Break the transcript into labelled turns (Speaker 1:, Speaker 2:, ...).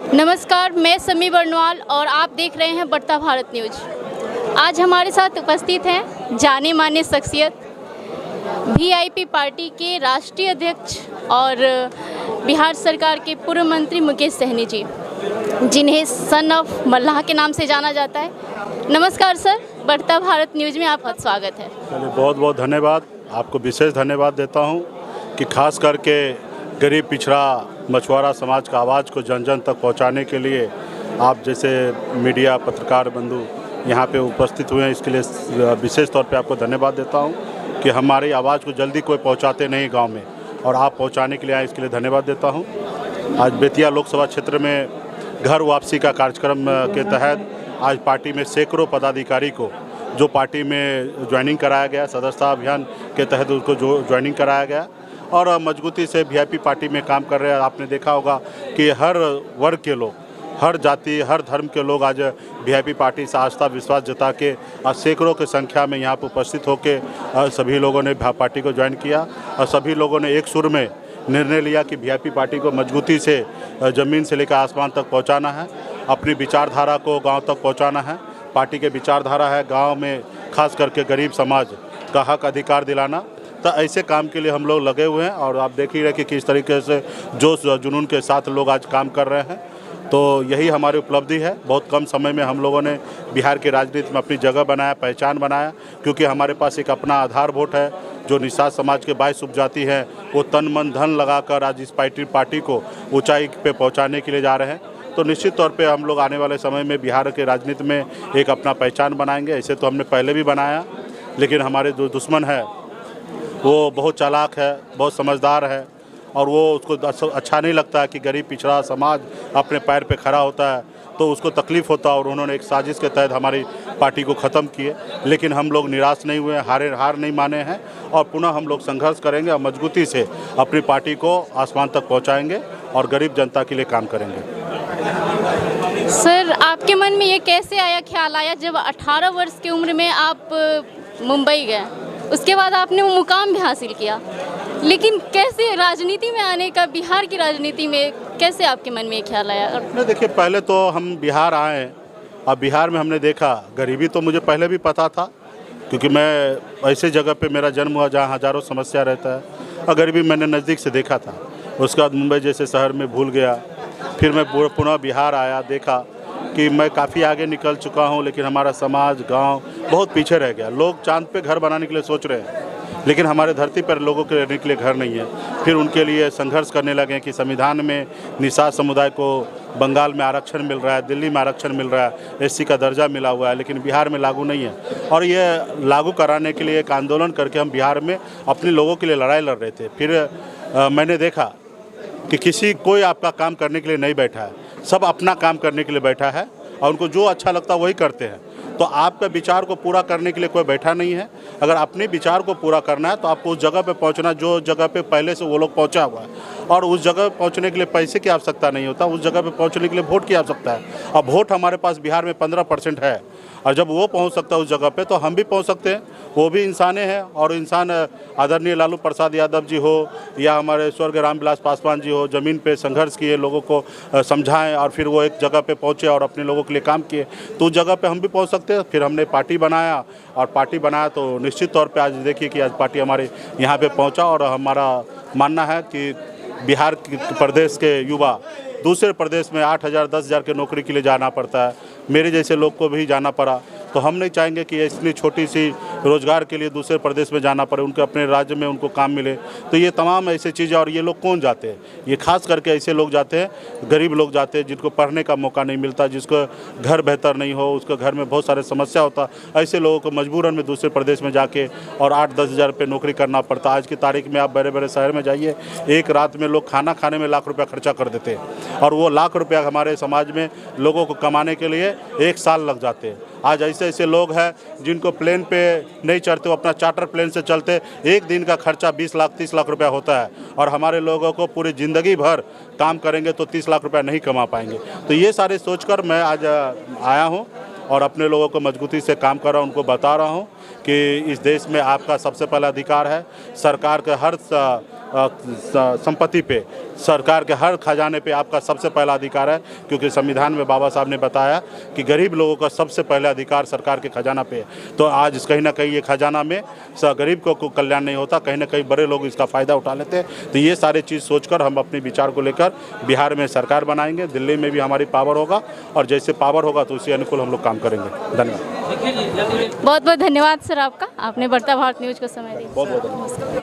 Speaker 1: नमस्कार, मैं समी बर्नवाल और आप देख रहे हैं बढ़ता भारत न्यूज। आज हमारे साथ उपस्थित हैं जाने माने शख्सियत, वीआईपी पार्टी के राष्ट्रीय अध्यक्ष और बिहार सरकार के पूर्व मंत्री मुकेश सहनी जी, जिन्हें सन ऑफ मल्लाह के नाम से जाना जाता है। नमस्कार सर, बढ़ता भारत न्यूज में आपका स्वागत है।
Speaker 2: चलिए, बहुत बहुत धन्यवाद। आपको विशेष धन्यवाद देता हूं कि खास करके गरीब पिछड़ा मछुआरा समाज का आवाज़ को जन जन तक पहुंचाने के लिए आप जैसे मीडिया पत्रकार बंधु यहां पे उपस्थित हुए हैं, इसके लिए विशेष तौर पे आपको धन्यवाद देता हूं कि हमारी आवाज़ को जल्दी कोई पहुंचाते नहीं गांव में, और आप पहुंचाने के लिए आए, इसके लिए धन्यवाद देता हूं। आज बेतिया लोकसभा क्षेत्र में घर वापसी का कार्यक्रम के तहत आज पार्टी में सैकड़ों पदाधिकारी को जो पार्टी में ज्वाइनिंग कराया गया, सदस्यता अभियान के तहत उनको जो ज्वाइनिंग कराया गया और मजबूती से वीआईपी पार्टी में काम कर रहे हैं। आपने देखा होगा कि हर वर्ग के लोग, हर जाति, हर धर्म के लोग आज वीआईपी पार्टी से आस्था विश्वास जता के सैकड़ों की संख्या में यहाँ पर उपस्थित होकर सभी लोगों ने पार्टी को ज्वाइन किया और सभी लोगों ने एक सुर में निर्णय लिया कि वीआईपी पार्टी को मजबूती से ज़मीन से लेकर आसमान तक पहुँचाना है, अपनी विचारधारा को गाँव तक पहुँचाना है। पार्टी के विचारधारा है गाँव में खास करके गरीब समाज का हक अधिकार दिलाना। तो ऐसे काम के लिए हम लोग लगे हुए हैं और आप देख ही रहे कि किस तरीके से जोश जुनून के साथ लोग आज काम कर रहे हैं। तो यही हमारी उपलब्धि है। बहुत कम समय में हम लोगों ने बिहार की राजनीति में अपनी जगह बनाया, पहचान बनाया, क्योंकि हमारे पास एक अपना आधार वोट है। जो निषाद समाज के 22 उपजाति हैं वो तन मन धन लगाकर आज इस पार्टी को ऊंचाई पे पहुंचाने के लिए जा रहे हैं। तो निश्चित तौर पे हम लोग आने वाले समय में बिहार के राजनीति में एक अपना पहचान बनाएंगे। ऐसे तो हमने पहले भी बनाया, लेकिन हमारे जो दुश्मन है वो बहुत चालाक है, बहुत समझदार है और वो उसको अच्छा नहीं लगता है कि गरीब पिछड़ा समाज अपने पैर पे खड़ा होता है, तो उसको तकलीफ़ होता है। और उन्होंने एक साजिश के तहत हमारी पार्टी को ख़त्म किए, लेकिन हम लोग निराश नहीं हुए, हार नहीं माने हैं और पुनः हम लोग संघर्ष करेंगे और मजबूती से अपनी पार्टी को आसमान तक पहुँचाएँगे और गरीब जनता के लिए काम करेंगे।
Speaker 1: सर, आपके मन में ये कैसे ख्याल आया जब 18 वर्ष की उम्र में आप मुंबई गए? उसके बाद आपने वो मुकाम भी हासिल किया, लेकिन कैसे राजनीति में आने का, बिहार की राजनीति में कैसे आपके मन में ये ख्याल आया?
Speaker 2: देखिए, पहले तो हम बिहार आए और बिहार में हमने देखा गरीबी तो मुझे पहले भी पता था, क्योंकि मैं ऐसे जगह पे मेरा जन्म हुआ जहाँ हज़ारों समस्या रहता है और गरीबी मैंने नज़दीक से देखा था। उसके बाद मुंबई जैसे शहर में भूल गया, फिर मैं पुनः बिहार आया, देखा कि मैं काफ़ी आगे निकल चुका हूं, लेकिन हमारा समाज, गांव बहुत पीछे रह गया। लोग चांद पे घर बनाने के लिए सोच रहे हैं, लेकिन हमारे धरती पर लोगों के रहने के लिए घर नहीं है। फिर उनके लिए संघर्ष करने लगे कि संविधान में निषाद समुदाय को बंगाल में आरक्षण मिल रहा है, दिल्ली में आरक्षण मिल रहा है, एससी का दर्जा मिला हुआ है, लेकिन बिहार में लागू नहीं है। और ये लागू कराने के लिए एक आंदोलन करके हम बिहार में अपने लोगों के लिए लड़ाई लड़ रहे थे। फिर मैंने देखा कि कोई आपका काम करने के लिए नहीं बैठा है, सब अपना काम करने के लिए बैठा है और उनको जो अच्छा लगता है वही करते हैं। तो आपका विचार को पूरा करने के लिए कोई बैठा नहीं है। अगर अपने विचार को पूरा करना है तो आपको उस जगह पे पहुंचना जो जगह पे पहले से वो लोग पहुंचा हुआ है, और उस जगह पहुंचने के लिए पैसे की आवश्यकता नहीं होता, उस जगह पे पहुंचने के लिए वोट की आवश्यकता है। अब वोट हमारे पास बिहार में 15% है, और जब वो पहुंच सकता है उस जगह पे तो हम भी पहुंच सकते हैं। वो भी इंसाने हैं, और इंसान आदरणीय लालू प्रसाद यादव जी हो या हमारे स्वर्गीय रामविलास पासवान जी हो, ज़मीन पे संघर्ष किए, लोगों को समझाएं और फिर वो एक जगह पे पहुंचे और अपने लोगों के लिए काम किए, तो उस जगह पे हम भी पहुंच सकते हैं। फिर हमने पार्टी बनाया और पार्टी बनाया तो निश्चित तौर पे आज देखिए कि आज पार्टी हमारे यहाँ पे पहुँचा। और हमारा मानना है कि बिहार प्रदेश के युवा दूसरे प्रदेश में 8,000 10,000 के नौकरी के लिए जाना पड़ता है, मेरे जैसे लोग को भी जाना पड़ा, तो हम नहीं चाहेंगे कि इतनी छोटी सी रोज़गार के लिए दूसरे प्रदेश में जाना पड़े, उनके अपने राज्य में उनको काम मिले। तो ये तमाम ऐसी चीज़ें, और ये लोग कौन जाते हैं? ये खास करके ऐसे लोग जाते हैं, गरीब लोग जाते हैं जिनको पढ़ने का मौका नहीं मिलता, जिसको घर बेहतर नहीं हो, उसके घर में बहुत सारे समस्या होता, ऐसे लोगों को मजबूरन में दूसरे प्रदेश में जाके और 8-10 हज़ार रुपये नौकरी करना पड़ता। आज की तारीख में आप बड़े बड़े शहर में जाइए, एक रात में लोग खाना खाने में लाख रुपया खर्चा कर देते हैं, और वो लाख रुपया हमारे समाज में लोगों को कमाने के लिए 1 साल लग जाते हैं। आज ऐसे लोग हैं जिनको प्लेन पे नहीं चढ़ते, वो अपना चार्टर प्लेन से चलते, एक दिन का खर्चा 20 लाख 30 लाख रुपया होता है, और हमारे लोगों को पूरी ज़िंदगी भर काम करेंगे तो 30 लाख रुपया नहीं कमा पाएंगे। तो ये सारे सोचकर मैं आज आया हूँ और अपने लोगों को मजबूती से काम कर रहा हूँ, उनको बता रहा हूँ कि इस देश में आपका सबसे पहला अधिकार है। सरकार के हर संपत्ति पे, सरकार के हर खजाने पे आपका सबसे पहला अधिकार है, क्योंकि संविधान में बाबा साहब ने बताया कि गरीब लोगों का सबसे पहला अधिकार सरकार के खजाना पे है। तो आज कहीं ना कहीं ये खजाना में गरीब को कल्याण नहीं होता, कहीं ना कहीं बड़े लोग इसका फ़ायदा उठा लेते हैं। तो ये सारी चीज़ सोचकर हम अपने विचार को लेकर बिहार में सरकार बनाएंगे, दिल्ली में भी हमारी पावर होगा, और जैसे पावर होगा तो उसी अनुकूल हम लोग काम करेंगे। धन्यवाद।
Speaker 1: बहुत बहुत धन्यवाद सर आपका, आपने बढ़ता भारत न्यूज़ को समय दिया।
Speaker 2: बहुत बहुत धन्यवाद।